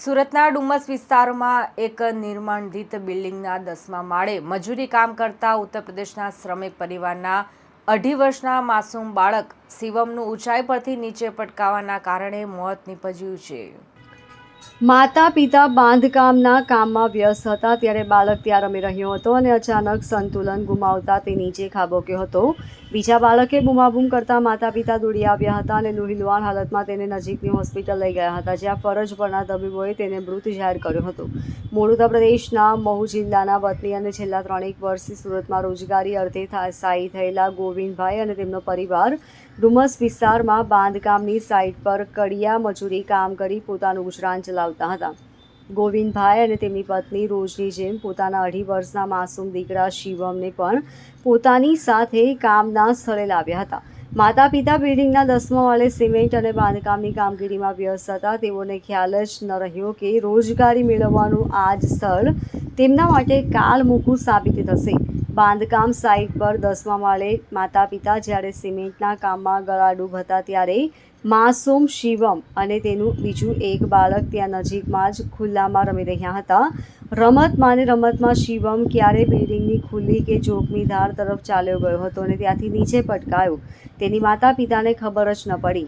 સુરતના ડુમસ વિસ્તારમાં એક નિર્માણધિત બિલ્ડિંગના 10મા માળે મજૂરી કામ કરતા ઉત્તર પ્રદેશના શ્રમિક પરિવારના 2.5 વર્ષના માસૂમ બાળક શિવમનું ઊંચાઈ પરથી નીચે પટકાવાના કારણે મોત નીપજ્યું છે। માતા પિતા બાંધકામના કામમાં વ્યસ્ત હતા ત્યારે બાળક ત્યાં રમી રહ્યો હતો અને અચાનક સંતુલન ગુમાવતા તે નીચે ખાબક્યો હતો। બીજા બાળકે બૂમાબૂમ કરતા માતા પિતા દોડી આવ્યા હતા અને લોહીલુહાણ હાલતમાં તેને નજીકની હોસ્પિટલ લઈ ગયા હતા, જ્યાં ફરજ પરના તબીબોએ તેને મૃત જાહેર કર્યો હતો। મૂળ ઉત્તર પ્રદેશના મહુ જિલ્લાના વતની અને છેલ્લા 3 વર્ષથી સુરતમાં રોજગારી અર્થે સ્થાયી થયેલા ગોવિંદભાઈ અને તેમનો પરિવાર ડુમસ વિસ્તારમાં બાંધકામની સાઇટ પર કડિયા મજૂરી કામ કરી પોતાનું ગુજરાન ચલાવતા હતા। ગોવિંદભાઈ અને તેમની પત્ની રોજની જેમ પોતાના 2.5 વર્ષના માસૂમ દીકરા શિવમને પણ પોતાની સાથે કામના સ્થળે લાવ્યા હતા। માતા પિતા બિલ્ડિંગના 10મા માળે સિમેન્ટ અને બાંધકામની કામગીરીમાં વ્યસ્ત હતા। તેઓને ખ્યાલ જ ન રહ્યો કે રોજગારી મેળવવાનું આ જ સ્થળ તેમના માટે કાળમુખું સાબિત થશે। બાંધકામ સાઇટ પર 10મા માળે માતા પિતા જ્યારે સિમેન્ટના કામમાં ગળાડૂબ હતા ત્યારે માસૂમ શિવમ અને તેનું બીજું એક બાળક ત્યાં નજીકમાં જ ખુલ્લામાં રમી રહ્યા હતા। રમતમાં શિવમ ક્યારે બિલ્ડિંગની ખુલ્લી કે જોખમી ધાર તરફ ચાલ્યો ગયો હતો અને ત્યાંથી નીચે પટકાયો તેની માતા પિતાને ખબર જ ન પડી।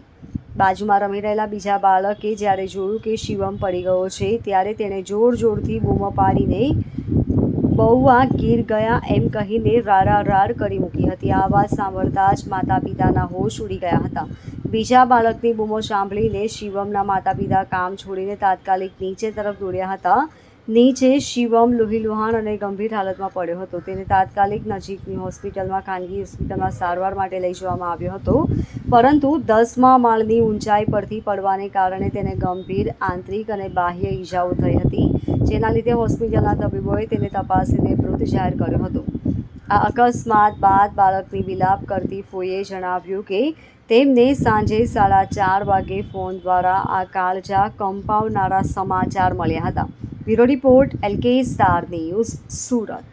બાજુમાં રમી રહેલા બીજા બાળકે જ્યારે જોયું કે શિવમ પડી ગયો છે ત્યારે તેણે જોરથી બૂમો પાડીને બહુઆ ગીર ગયા એમ કહીને રાડ કરી મૂકી હતી। આ અવાજ સાંભળતા જ માતા પિતાના હોશ ઉડી ગયા હતા। બીજા બાળકની બૂમો સાંભળીને શિવમના માતા પિતા કામ છોડીને તાત્કાલિક નીચે તરફ દોડ્યા હતા। નીચે શિવમ લોહીલુહાણ અને ગંભીર હાલતમાં પડ્યો હતો। તેને તાત્કાલિક નજીકની ખાનગી હોસ્પિટલમાં સારવાર માટે લઈ જવામાં આવ્યો હતો, પરંતુ 10મા માળની ઊંચાઈ પરથી પડવાને કારણે તેને ગંભીર આંતરિક અને બાહ્ય ઈજાઓ થઈ હતી, જેના લીધે હોસ્પિટલના તબીબોએ તેને તપાસીને મૃત જાહેર કર્યો હતો। આ અકસ્માત બાદ બાળકની વિલાપ કરતી ફોઈએ જણાવ્યું કે તેમને સાંજે 4:30 વાગે ફોન દ્વારા આ કાળજા કંપાવનારા સમાચાર મળ્યા હતા। Bureau report LK star news, Surat.